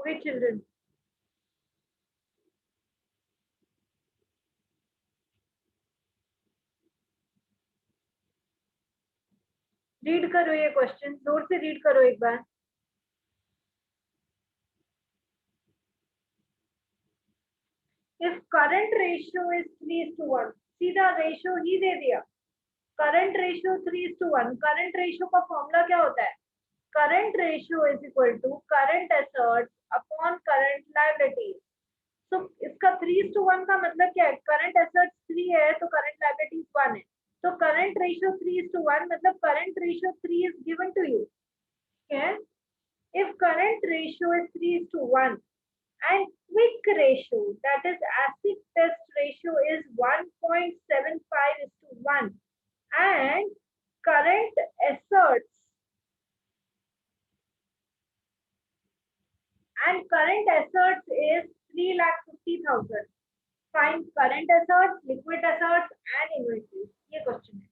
Okay, children. Read करो ये question, जोर से रीड करो एक बार. If current ratio is 3:1, सीधा रेशियो ही दे दिया. Current ratio 3:1. करंट रेशियो का फॉर्मूला क्या होता है? Current ratio is equal to current assets upon current liabilities. तो इसका 3:1 का मतलब क्या है? करंट एसेट्स 3 है तो करंट लायबिलिटीज 1 है. तो करंट रेशियो 3:1 मतलब current ratio 3 is given to you. Okay? If current ratio is 3:1 and quick ratio, that is acid test ratio, is 1.75:1 and current assets is 3,50,000. Find current assets, liquid assets and inventory. ये question है.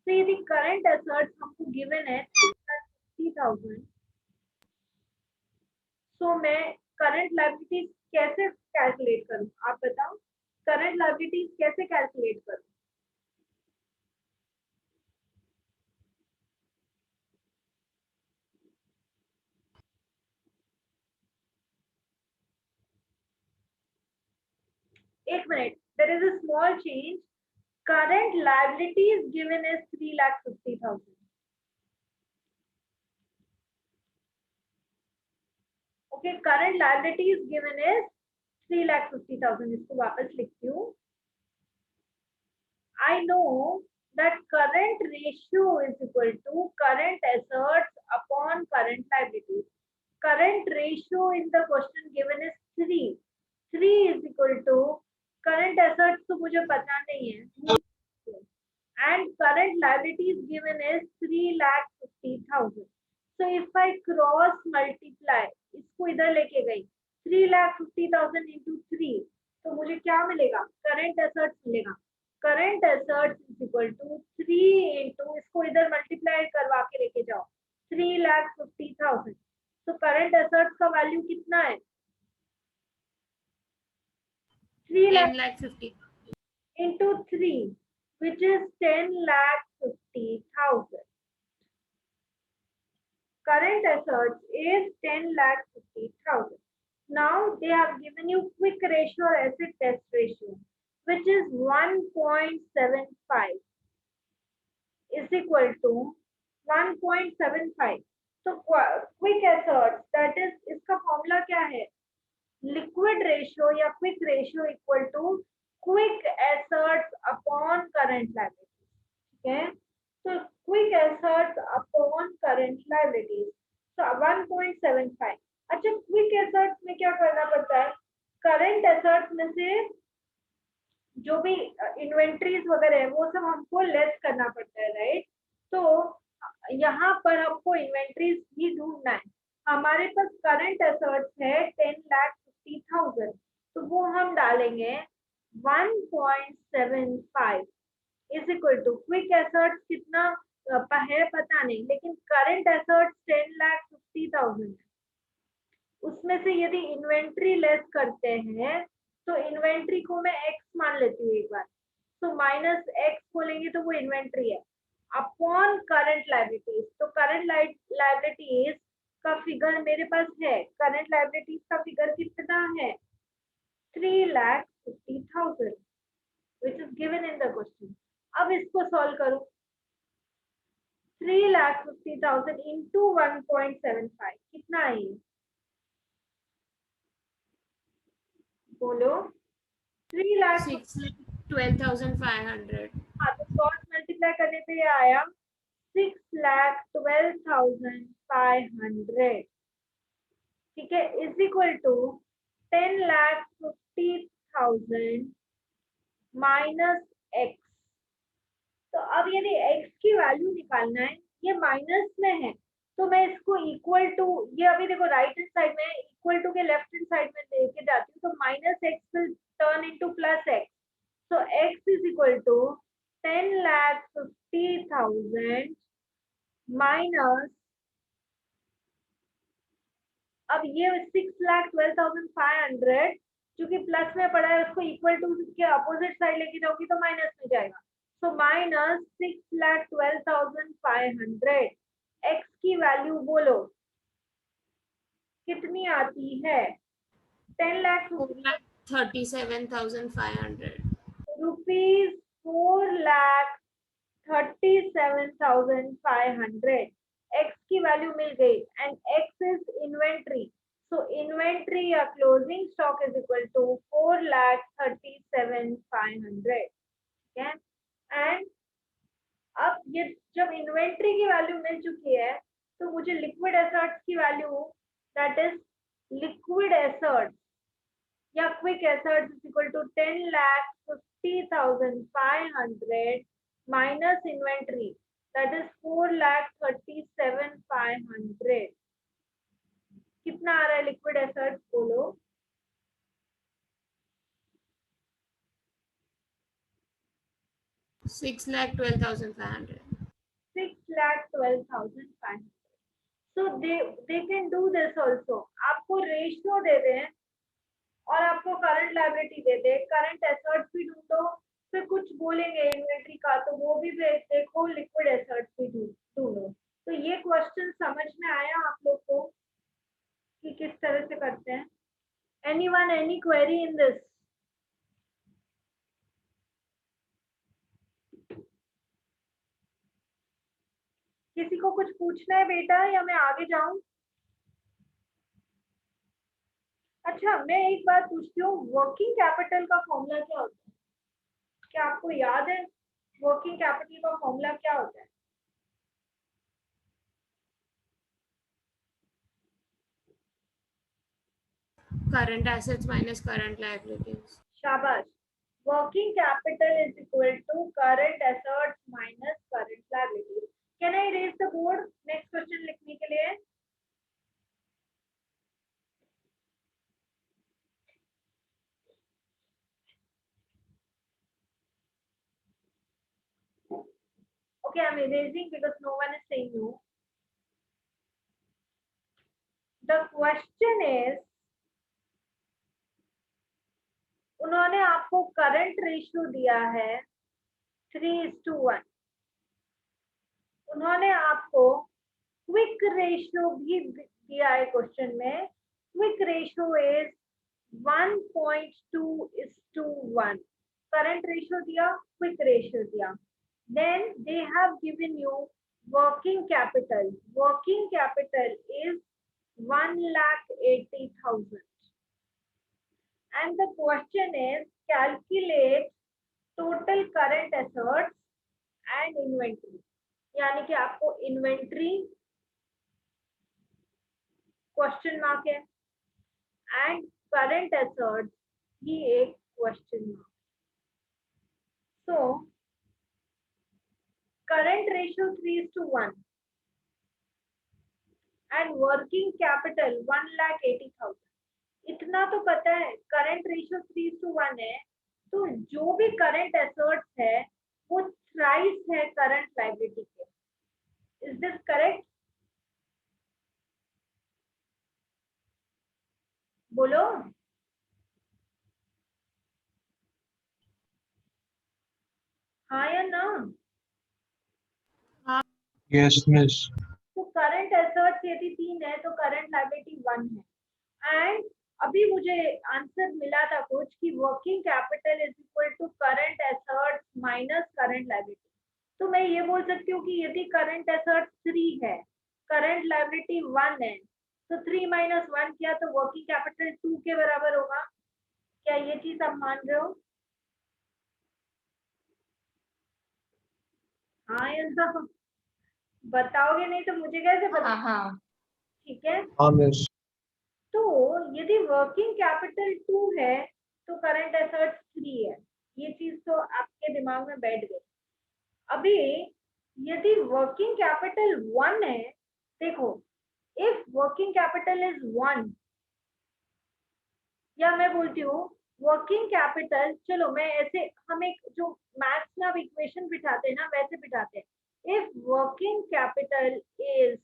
तो यदि current assets हमको given है 3,50,000, तो मैं current liabilities कैसे calculate करूं? आप बताओ, करंट लायबिलिटीज कैसे कैलकुलेट करूं? एक minute, there is a small change. Current liabilities given is 3,50,000. Okay, current liabilities given is 3,50,000. इसको वापस लिखती हूँ. I know that current ratio is equal to current assets upon current liabilities. Current ratio in the question given is 3. 3 is equal to current assets, तो मुझे पता नहीं है, and current liabilities given is 3,50,000. So if I cross multiply, इसको इधर लेके गई, 3,50,000 into 3, तो मुझे क्या मिलेगा? करंट एसेट्स मिलेगा. Current assets is equal to 3 into, इसको इधर मल्टीप्लाई करवा के लेके जाओ, 3,50,000. तो करंट एसेट्स का वैल्यू कितना है? 10,50,000 into 3, which is 10,50,000. Current assets is 10,50,000. Now they have given you quick ratio or acid test ratio, which is 1.75 is equal to 1.75. तो क्विक एसेट्स, दैट इज, इसका फॉर्मूला क्या है? लिक्विड रेशियो या quick ratio equal to quick assets upon current liabilities. ठीक है, तो quick assets upon current liabilities, तो 1.75. अच्छा, क्विक एसेट्स में क्या करना पड़ता है? करंट एसेट्स में से जो भी इन्वेंट्रीज वगैरह है वो सब हमको लेस करना पड़ता है, राइट? तो यहाँ पर हमको इन्वेंट्रीज ही ढूंढना है. हमारे पास करंट एसेट्स है 10,50,000, तो वो हम डालेंगे 1.75 is equal to quick assets कितना है पता नहीं, लेकिन करंट एसेट्स 10,50,000 है. उसमें से यदि इन्वेंट्री लेस करते हैं तो इन्वेंट्री को मैं एक्स मान लेती हूँ एक बार, तो माइनस एक्स बोलेंगे तो वो इन्वेंट्री है, अपॉन करंट लायबिलिटीज. तो करंट लायबिलिटीज का फिगर मेरे पास है, करंट लायबिलिटीज का फिगर कितना है? 3,50,000 which is given in the question. अब इसको सॉल्व करो. 3,50,000 into 1.75 कितना है? बोलो. 6,12,500. हाँ, तो क्रॉस मल्टीप्लाई करने पे ये आया 6,12,500. ठीक है, is equal to 10,50,000 minus X. तो अब यदि एक्स की वैल्यू निकालना है, ये माइनस में है, तो मैं इसको इक्वल टू, ये अभी देखो राइट हैंड साइड में, इक्वल टू के लेफ्ट हैंड साइड में लेके जाती हूँ, तो minus x will turn into plus x. So x is equal to 10,50,000 minus अब ये 6,12,500 क्योंकि प्लस में पड़ा है, उसको इक्वल टू के अपोजिट साइड लेके जाओगी तो माइनस में जाएगा, सो माइनस 6,12,500। एक्स की वैल्यू बोलो कितनी आती है? 10 लाख 4,37,500. रुपीज 4,37,500। एक्स की वैल्यू मिल गई and X is inventory, so inventory या closing stock is equal to 4,37,500। And अब ये जब इन्वेंट्री की वैल्यू मिल चुकी है तो मुझे लिक्विड एसेट्स की value, that is liquid assets या quick assets is equal to 10,50,500 minus inventory, that is 4,37,500। कितना आ रहा है लिक्विड एसेट्स बोलो? 6,12,500. 6,12,500। so they can do this also। आपको रेशियो दे दें और आपको करंट लायबिलिटी दे दे, करंट एसेट्स भी ढूंढो, फिर कुछ बोलेंगे इन्वेंट्री का तो वो भी देखो, लिक्विड एसेट्स भी ढूंढो। तो ये क्वेश्चन समझ में आया आप लोग को कि किस तरह से करते हैं? Anyone any query in this? किसी को कुछ पूछना है बेटा या मैं आगे जाऊं? अच्छा मैं एक बात पूछती हूँ, वर्किंग कैपिटल का फॉर्मूला क्या होता है? क्या आपको याद है वर्किंग कैपिटल का फॉर्मूला क्या होता है? Current assets minus current liabilities. शाबाश। Working capital is equal to current assets minus current liabilities. Can I raise the board next question लिखने के लिए? Okay, I'm erasing because no one is saying no. The question is, उन्होंने आपको current ratio दिया है 3:1। उन्होंने आपको quick ratio भी दिया है क्वेश्चन में। Quick ratio is 1.2:1। Current ratio दिया, क्विक रेशियो दिया। Then they have given you working capital. Working capital is 1,80,000. And the question is calculate total current assets and inventory. यानी कि आपको इन्वेंट्री क्वेश्चन मार्क है and current assets ही एक question mark. So current ratio 3:1 and working capital 1,80,000। इतना तो पता है current ratio 3:1 है, तो जो भी करंट एसेट्स है वो थ्राइस है करंट लायबिलिटी के। Is this correct? बोलो। हाँ या ना? Yes, miss. तो करंट एसेट्स यदि 3 है तो करंट लायबिलिटी 1 है। एंड अभी मुझे आंसर मिला था कुछ कि working capital is equal to current assets minus current liability. तो मैं ये बोल सकती हूँ कि यदि करंट एसेट्स 3 है, करंट लायबिलिटी 1 है, तो 3 माइनस 1 किया तो वर्किंग कैपिटल 2 के बराबर होगा। क्या ये चीज आप मान रहे हो? हाँ या ना? बताओगे नहीं तो मुझे कैसे पता? हाँ। ठीक है, हाँ miss. तो यदि वर्किंग कैपिटल 2 है तो करंट एसेट्स 3 है। ये चीज तो आपके दिमाग में बैठ गई। अभी यदि वर्किंग कैपिटल 1 है, देखो इफ वर्किंग कैपिटल इज 1, या मैं बोलती हूँ वर्किंग कैपिटल, चलो मैं ऐसे, हम एक जो मैथ्स में आप इक्वेशन बिठाते हैं ना वैसे बिठाते हैं। If working capital is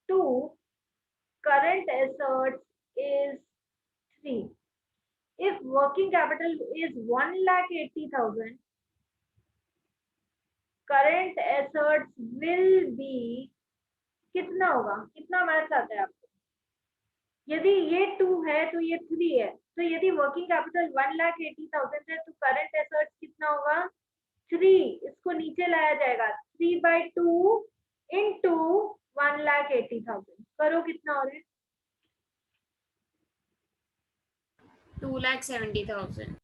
2, current assets working capital is 1,80,000, current assets will be, कितना होगा, कितना मैथ्स आता है आपको? यदि ये 2 है तो ये 3 है, तो यदि वर्किंग कैपिटल 1,80,000 है तो करंट एसेट्स कितना होगा? 3. इसको नीचे लाया जाएगा, 3/2 इंटू 1,80,000. करो कितना हो रहा है? 2,70,000.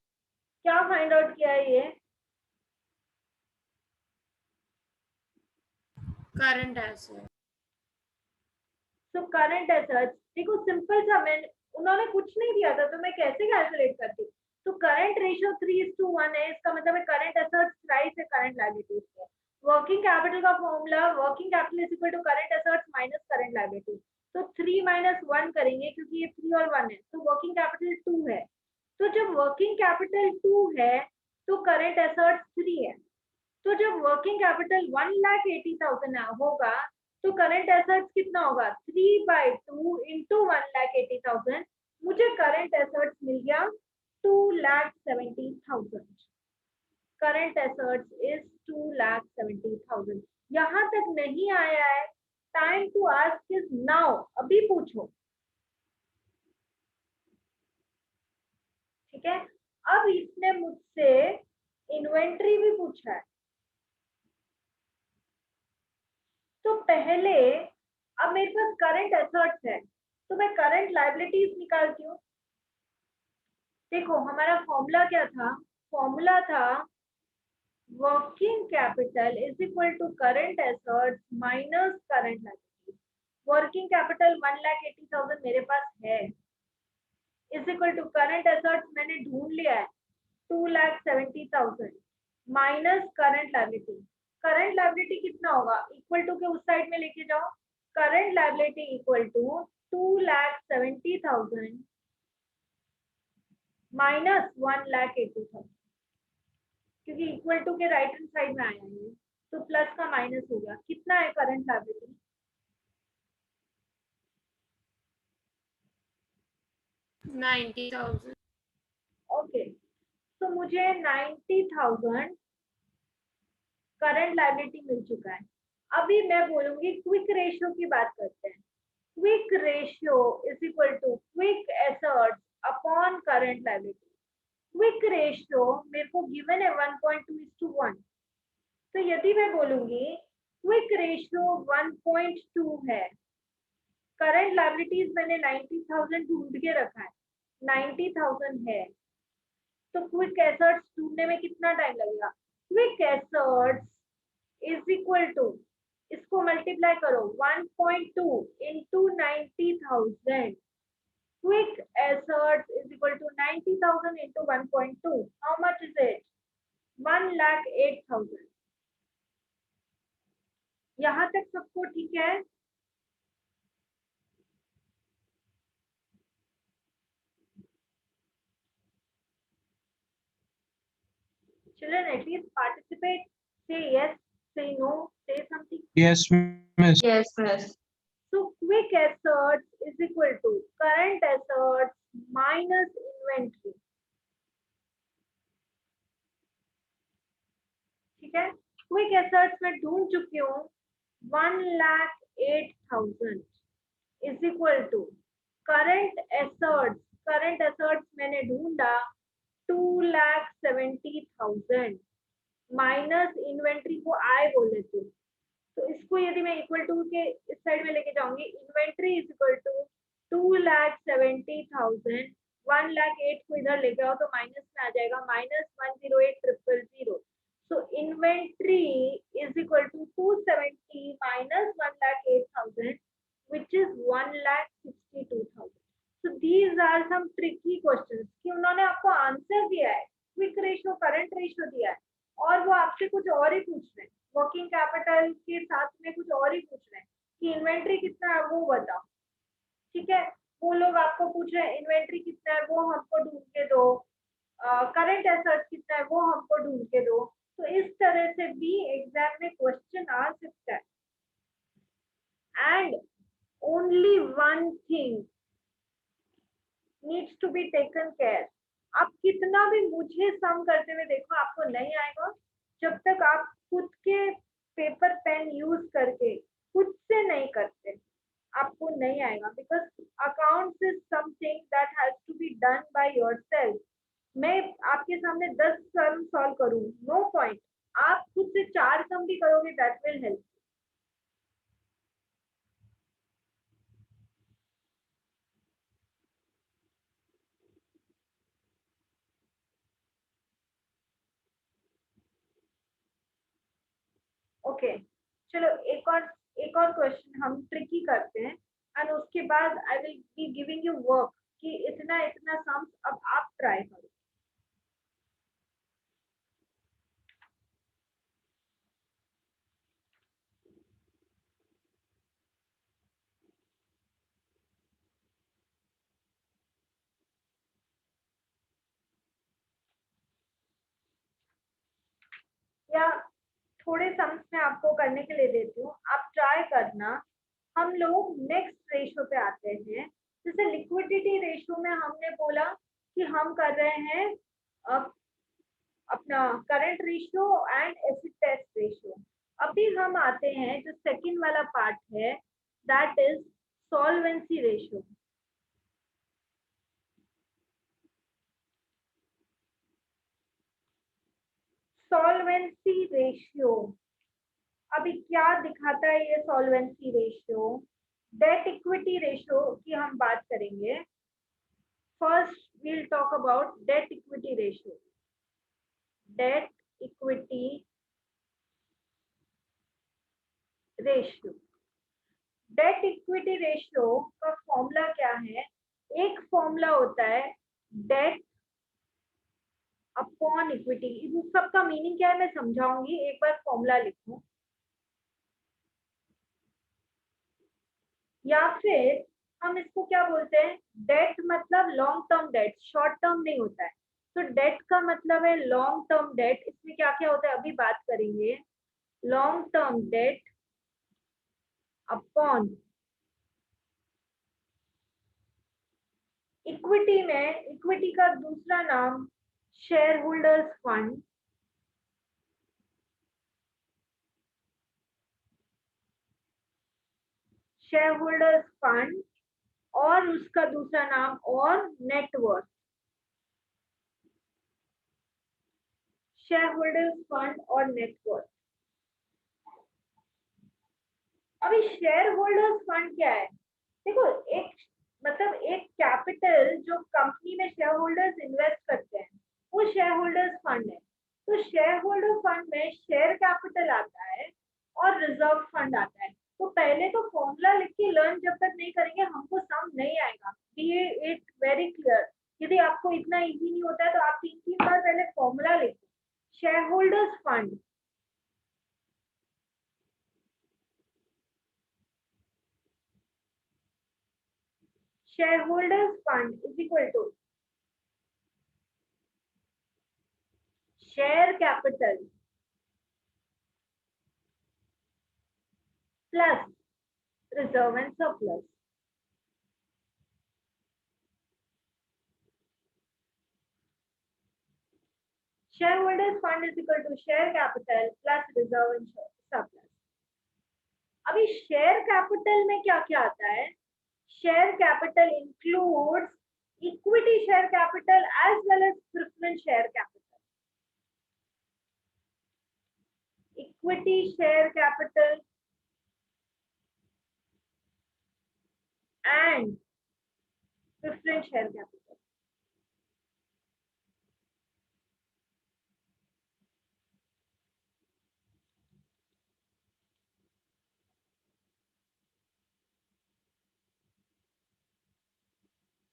क्या फाइंड आउट किया है ये? Current asset. तो करंट एसेट्स, देखो सिंपल सा, मैं उन्होंने कुछ नहीं दिया था तो मैं कैसे कैलकुलेट करती? तो करंट रेशियो 3:1 है, इसका मतलब है करंट एसेट्स प्राइस है करंट लायबिलिटीज है. वर्किंग कैपिटल का formula working capital is equal to current assets minus current liabilities. तो 3 - 1 करेंगे क्योंकि ये 3 और 1 है, तो वर्किंग कैपिटल 2 है. तो जब वर्किंग कैपिटल 2 है तो करंट एसेट्स 3 है. तो जब वर्किंग कैपिटल 1,80,000 होगा तो करंट एसेट्स कितना होगा? 3/2 इंटू 1,80,000. मुझे करंट एसेट्स मिल गया 2,70,000. Current assets is 2,70,000. यहाँ तक नहीं आया है, time to ask is now. अभी पूछो. ठीक है, अब इसने मुझसे इन्वेंट्री भी पूछा है. तो पहले, अब मेरे पास करंट एसेट्स है तो मैं करंट लायबिलिटीज निकालती हूँ. देखो हमारा फॉर्मूला क्या था? फॉर्मूला था working capital is equal to current assets minus current liabilities. Working capital 1,80,000 मेरे पास है, is equal to current assets मैंने ढूंढ लिया है 2,70,000 minus current liability. Current liability कितना होगा? इक्वल टू के उस साइड में लेके जाओ. Current liability equal to 2,70,000 minus 1,80,000, क्योंकि इक्वल टू के राइट हैंड साइड में आया है तो प्लस का माइनस हो गया. कितना है करंट लायबिलिटी? 90,000. ओके, तो मुझे 90,000 करंट लायबिलिटी मिल चुका है. अभी मैं बोलूंगी क्विक रेशियो की बात करते हैं. Quick ratio is equal to quick assets upon current liability. Quick ratio मेरे को गिवन है 1.2:1. तो यदि मैं बोलूंगी क्विक रेशियो 1.2 है, करंट लायबिलिटीज मैंने 90,000 ढूंढ के रखा है, 90,000 है, तो क्विक एसेट्स ढूंढने में कितना टाइम लगेगा? Quick assets is equal to, इसको मल्टीप्लाई करो 1.2 into 90,000. quick assets is equal to 90,000 into 1.2. How much is it? 1,08,000. यहाँ तक सबको ठीक है? Children, at least participate. Say yes, say no, say something. Yes, miss. Yes, miss. So quick assets is equal to current assets minus inventory. ठीक है, quick assets में ढूंढ चुकी हूँ 1,08,000 is equal to current assets मैंने ढूंढा 2,70,000 minus inventory को आई बोल देती हूँ. तो इसको यदि मैं इक्वल टू के इस साइड में लेके जाऊंगी, इन्वेंट्री इज इक्वल टू 2,70,000, 1,08,000 को इधर लेके आओ तो माइनस में आ जाएगा -108,000. So inventory is equal to 270 minus 1,08,000, which is 1,62,000. So these are some tricky questions कि उन्होंने आपको आंसर दिया है, क्विक रेशियो करंट रेशियो दिया है, और वो आपसे कुछ और ही पूछ रहे हैं. वर्किंग कैपिटल के साथ में कुछ और ही पूछ रहे हैं कि इन्वेंट्री कितना है वो बताओ. ठीक है, वो लोग आपको पूछ रहे हैं इन्वेंट्री कितना है वो हमको ढूंढ के दो, करंट एसेट्स कितना है वो हमको ढूंढ के दो. तो इस तरह से भी एग्जाम में क्वेश्चन आ सकता है. And only one thing needs to be taken care. आप कितना भी मुझे सम करते हुए देखो, आपको नहीं आएगा जब तक आप खुद के पेपर पेन यूज करके खुद से नहीं करते, आपको नहीं आएगा। Because accounts is something that has to be done by yourself. मैं आपके सामने 10 सम सॉल्व करूं, नो पॉइंट। आप खुद से 4 सम भी करोगे, दैट विल हेल्प। ओके, चलो एक और क्वेश्चन हम ट्रिकी करते हैं, एंड उसके बाद I will be giving you work कि इतना इतना सम्स अब आप ट्राई करो। या थोड़े सम्स मैं आपको करने के लिए देती हूँ, आप ट्राई करना। हम लोग नेक्स्ट रेशियो पे आते हैं। जैसे लिक्विडिटी रेशियो में हमने बोला कि हम कर रहे हैं अपना current ratio and acid test ratio. अभी हम आते हैं जो सेकंड वाला पार्ट है, that is solvency ratio. Solvency ratio अभी क्या दिखाता है ये solvency ratio? Debt equity ratio की हम बात करेंगे। First we'll talk about debt equity ratio. Debt equity ratio, debt equity ratio का फॉर्मूला क्या है? एक फॉर्मूला होता है डेट अपॉन इक्विटी। इन सबका मीनिंग क्या है मैं समझाऊंगी, एक बार फॉर्मूला लिखो। या फिर हम इसको क्या बोलते हैं, डेट मतलब long term date, short term नहीं होता है। तो डेट का मतलब है लॉन्ग टर्म डेट। इसमें क्या क्या होता है अभी बात करेंगे। Long term debt upon equity में, इक्विटी का दूसरा नाम share holders fund. Share holders fund और उसका दूसरा नाम और नेटवर्थ। शेयर होल्डर्स फंड और नेटवर्थ। अभी शेयर होल्डर्स फंड क्या है? देखो, एक मतलब एक कैपिटल जो कंपनी में शेयर होल्डर्स इन्वेस्ट करते हैं, वो शेयर होल्डर्स फंड है। तो शेयर होल्डर फंड में शेयर कैपिटल आता है और रिजर्व फंड आता है। तो पहले तो फॉर्मूला लिख के लर्न जब तक नहीं करेंगे हमको सम नहीं आएगा। B it very clear. यदि आपको इतना इजी नहीं होता है तो आप 3 बार पहले फॉर्मूला लिखो। Share holders fund shareholders fund is equal to share capital plus reserve and surplus. Shareholders fund is equal to share capital plus reserve and surplus. अभी शेयर कैपिटल में क्या क्या आता है? Share capital includes equity share capital as well as preference share capital. Equity share capital and preference share capital.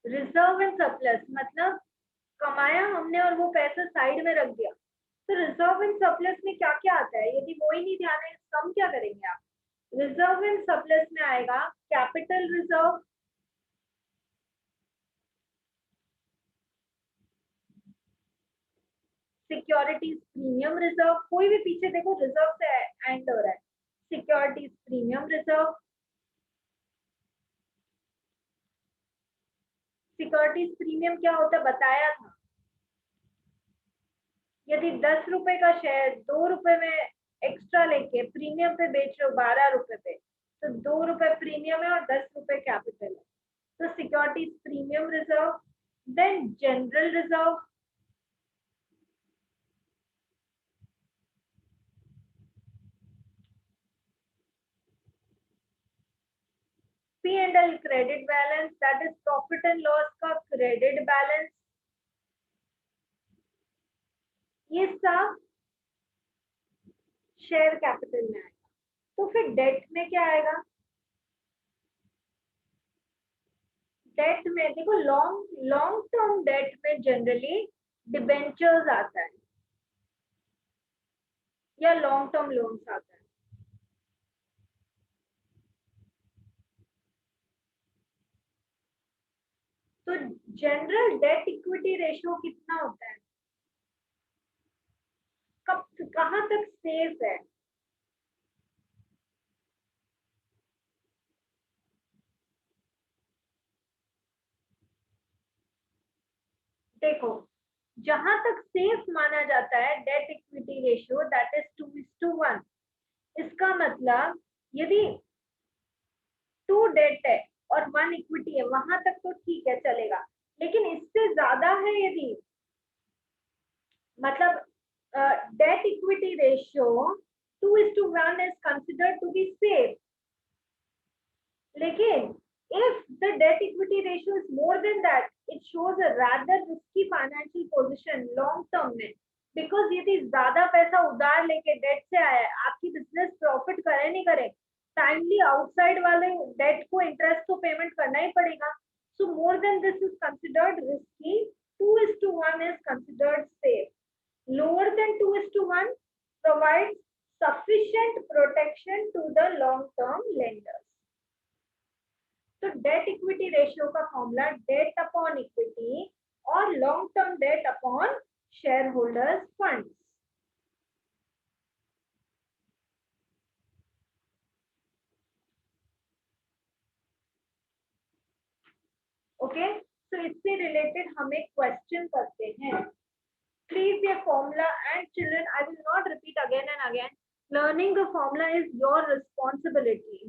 Reserve and surplus मतलब कमाया हमने और वो पैसा साइड में रख दिया। तो रिजर्व एंड सरप्लस में क्या क्या आता है? यदि वो ही नहीं ध्यान है कम क्या करेंगे आप? रिजर्व एंड सरप्लस में आएगा capital reserve, securities premium reserve. कोई भी पीछे देखो रिजर्व से एंड हो रहा है। Securities premium reserve, securities premium क्या होता है बताया था, यदि 10 रुपए का शेयर 2 रुपए में एक्स्ट्रा लेके प्रीमियम पे बेच रहे हो 12 रुपए पे, तो 2 रुपए प्रीमियम है और 10 रुपए कैपिटल है, तो securities premium reserve, then general reserve, P&L credit balance, that is profit and loss का क्रेडिट बैलेंस, ये सब शेयर कैपिटल में आएगा। तो फिर डेट में क्या आएगा? डेट में देखो, लॉन्ग टर्म डेट में जनरली डिबेंचर्स आता है या लॉन्ग टर्म लोन्स आता है। तो जनरल डेट इक्विटी रेशियो कितना होता है? कब कहां तक सेफ है? देखो, जहां तक सेफ माना जाता है date equity ratio, that is 2:1। इसका मतलब यदि 2 डेट है और 1 इक्विटी है, वहां तक तो ठीक है, चलेगा। लेकिन इससे ज्यादा है यदि, मतलब debt equity ratio 2:1 is considered to be safe. लेकिन if the debt equity ratio is more than that, it shows a rather risky financial position long term में, because यदि ज्यादा पैसा उधार लेके डेट से आया है, आपकी बिजनेस प्रॉफिट करे नहीं करे, टाइमली आउटसाइड वाले डेट को इंटरेस्ट तो पेमेंट करना ही पड़ेगा। So more than this is considered risky. 2:1 is considered safe. Lower than 2:1 provides sufficient protection to the long-term lenders. तो डेट इक्विटी रेशियो का फॉर्मूला डेट अपॉन इक्विटी और long term debt upon share holders funds. Okay, तो इससे related हम एक question करते हैं। Please your formula, and children, I will not repeat again and again. Learning the formula is your responsibility.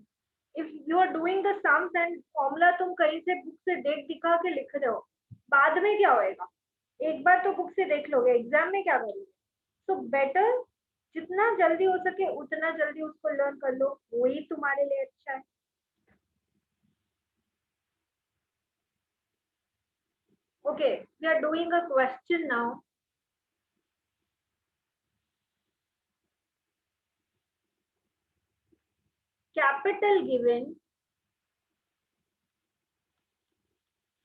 If you are doing the sums and formula तुम कहीं से book से डेट दिखा के लिख रहे हो, बाद में क्या होएगा? एक बार तो बुक से देख लोगे, एग्जाम में क्या करोगे? So better जितना जल्दी हो सके उतना जल्दी उसको लर्न कर लो, वही तुम्हारे लिए अच्छा है। Okay, we are doing a question now. Capital given,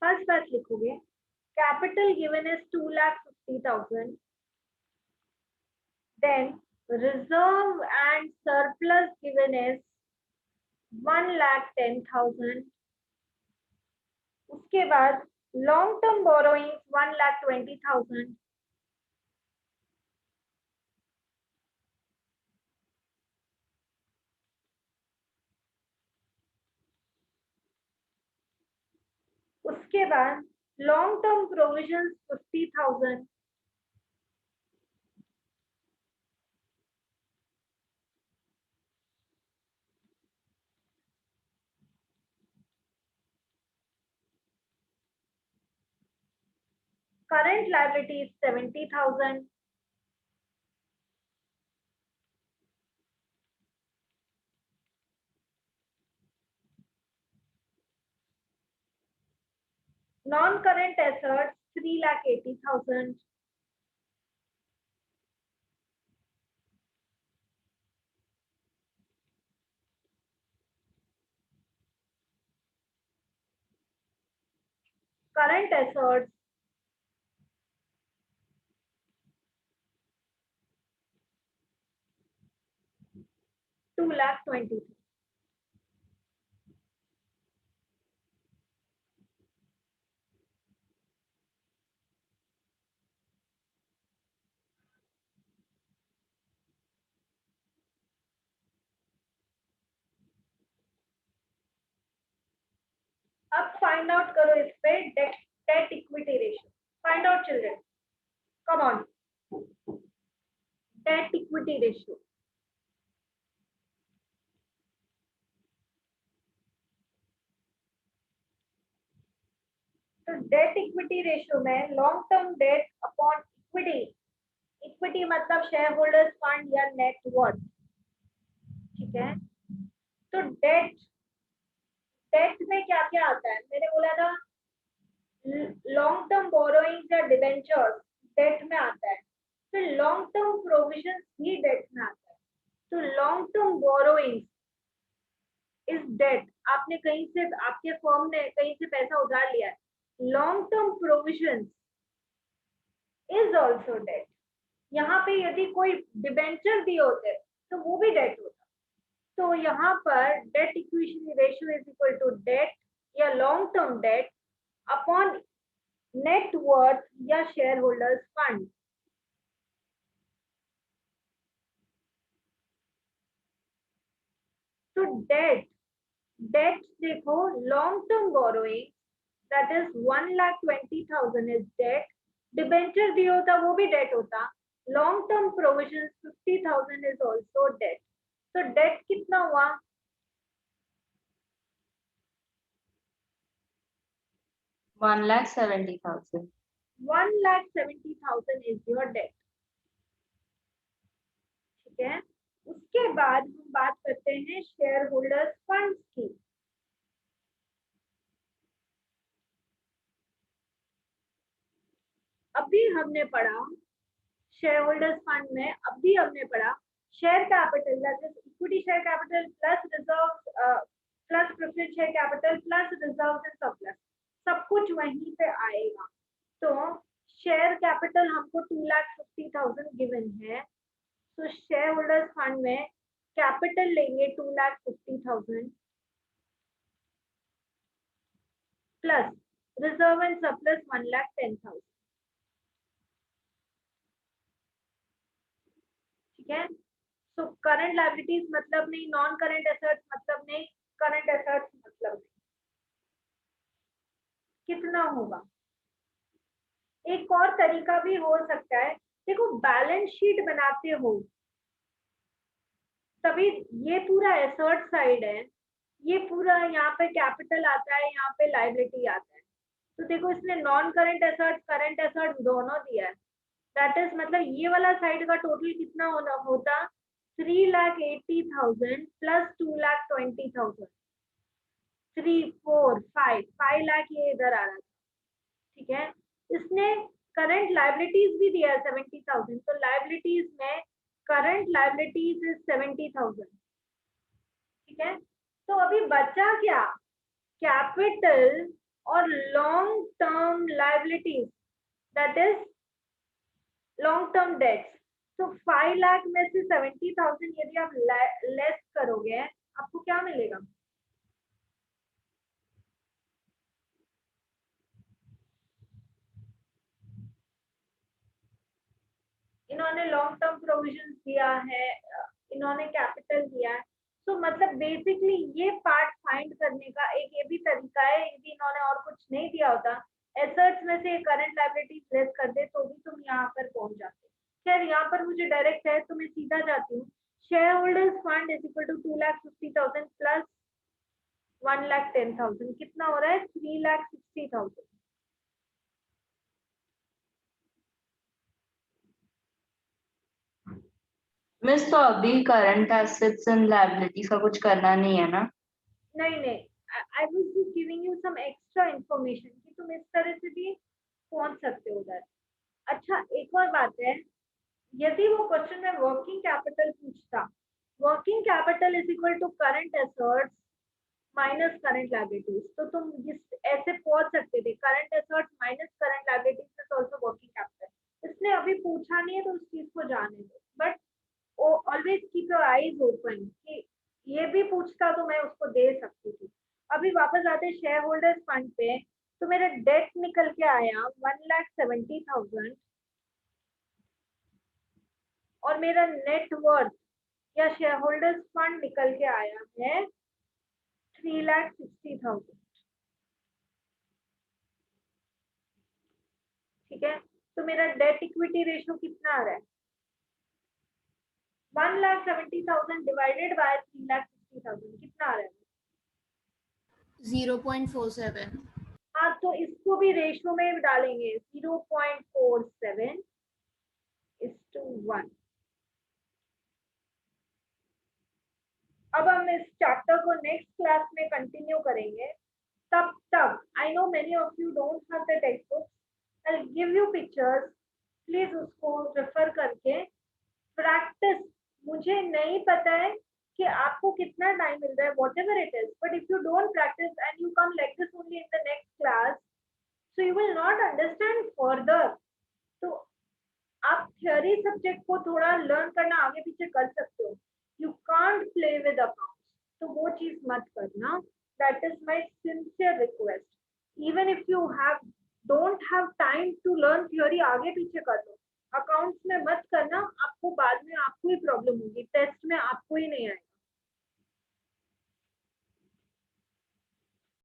first बात लिखोगे, capital given is 2,50,000. Then reserve and surplus given is 1,10,000. उसके बाद long term borrowing 1,20,000. उसके बाद long term provisions 50,000. Current liability is 70,000. Non-current assets 3,80,000. Current assets 2,20,000. अब find out करो इस पे date equity ratio. Find out children, come on. Date equity ratio. तो date equity ratio में long term debt upon equity, equity मतलब share holders fund या net worth, ठीक है। तो डेट, डेट में क्या क्या आता है, मैंने बोला था लॉन्ग टर्म बोरोइंग्स या डिबेंचर्स डेट में आता है, फिर लॉन्ग टर्म प्रोविजंस भी डेट में आता है। तो long term borrowings is debt, आपने कहीं से, आपके फर्म ने कहीं से पैसा उधार लिया है, long term provisions is also debt. यहाँ पे यदि कोई डिबेंचर दिए होते तो वो भी डेट होता। तो यहाँ पर debt equity ratio is equal to debt या long term debt upon net worth या शेयर होल्डर्स फंड। तो डेट, डेट देखो long term borrowing that is 1,20,000 is debt, debenture दिया होता वो भी डेट होता, long term provision 50,000 is also debt. तो डेट कितना हुआ, 1,70,000। 1,70,000 इज योर डेट, ठीक है। उसके बाद हम बात करते हैं शेयर होल्डर्स फंड्स की। अभी हमने पढ़ा शेयर होल्डर्स फंड में, अभी हमने पढ़ा share capital that is equity share capital plus reserve plus preference share capital plus reserve and surplus, सब कुछ वहीं पे आएगा। तो शेयर कैपिटल हमको 2,50,000 गिवन है, तो शेयर होल्डर्स फंड में कैपिटल लेंगे 2,50,000 प्लस रिजर्व एंड सरप्लस 1,10,000, ठीक है। तो करंट लायबिलिटीज मतलब नहीं, नॉन करंट एसेट्स मतलब नहीं, करंट एसेट्स मतलब नहीं। कितना होगा, एक और तरीका भी हो सकता है, देखो बैलेंस शीट बनाते हो तभी ये पूरा एसेट साइड है, ये पूरा यहाँ पे कैपिटल आता है, यहाँ पे लायबिलिटी आता है। तो देखो इसने non current assets current assets दोनों दिया है, दैट इज मतलब ये वाला साइड का टोटल कितना होता 3,80,000 प्लस 2,20,000, 3, 4, 5 लाख ये इधर आ रहा था, ठीक है। इसने करंट लायबिलिटीज भी दिया है 70,000, तो लायबिलिटीज में करंट लायबिलिटीज इज 70,000, ठीक है। तो अभी बचा क्या, कैपिटल और long term liabilities that is long term debts. तो 5 लाख में से 70,000 यदि आप लेस करोगे आपको क्या मिलेगा, इन्होंने लॉन्ग टर्म प्रोविजन दिया है, इन्होंने कैपिटल दिया है। तो मतलब बेसिकली ये पार्ट फाइंड करने का एक ये भी तरीका है, यदि इन्होंने और कुछ नहीं दिया होता एसेट्स में से करंट लायबिलिटीज लेस कर दे तो भी तुम यहाँ पर पहुंच जाते। खैर यहाँ पर मुझे डायरेक्ट है तो मैं सीधा जाती हूँ, share holders fund is equal to 2,50,000 plus 1,10,000, कितना हो रहा है 3,60,000। मिस, तो अभी करंट एसेट्स एंड लायबिलिटीज का कुछ करना नहीं है ना? नहीं नहीं, I was just giving you some extra information कि तुम इस तरह से भी पहुंच सकते हो उधर। अच्छा एक और बात है, यदि वो क्वेश्चन में वर्किंग कैपिटल पूछता, working capital is equal to current assets minus current liabilities, तो तुम जिस ऐसे पहुंच सकते थे current assets minus current liabilities is also working capital. इसने अभी पूछा नहीं है तो उस चीज को जाने दो, but always keep your eyes open कि ये भी पूछता तो मैं उसको दे सकती थी। अभी वापस आते शेयर होल्डर्स फंड पे, तो मेरा डेट निकल के आया 1,70,000 और मेरा नेट वर्थ या शेयर होल्डर्स फंड निकल के आया है 3,60,000, ठीक है। तो मेरा डेट इक्विटी रेशियो कितना आ रहा है, 1,70,000 डिवाइडेड बाय 3,60,000 कितना आ रहा है? 0.47. हाँ, तो इसको भी रेशियो में डालेंगे 0.47 is to 1. अब हम इस चैप्टर को नेक्स्ट क्लास में कंटिन्यू करेंगे. तब तक I know many of you don't have the text book. I will give you pictures, please उसको रेफर करके प्रैक्टिस. मुझे नहीं पता है कि आपको कितना टाइम मिल रहा है, what ever it is, but if you don't practice and you come like this only in the next class, so you will not understand further. तो आप थियोरी सब्जेक्ट को थोड़ा लर्न करना आगे पीछे कर सकते हो. You can't play with accounts, तो वो चीज मत करना. That is my sincere request. Even if you have don't have time to learn theory, आगे पीछे कर लो. अकाउंट्स में मत करना, आपको बाद में आपको ही प्रॉब्लम होगी, टेस्ट में आपको ही नहीं आएगा.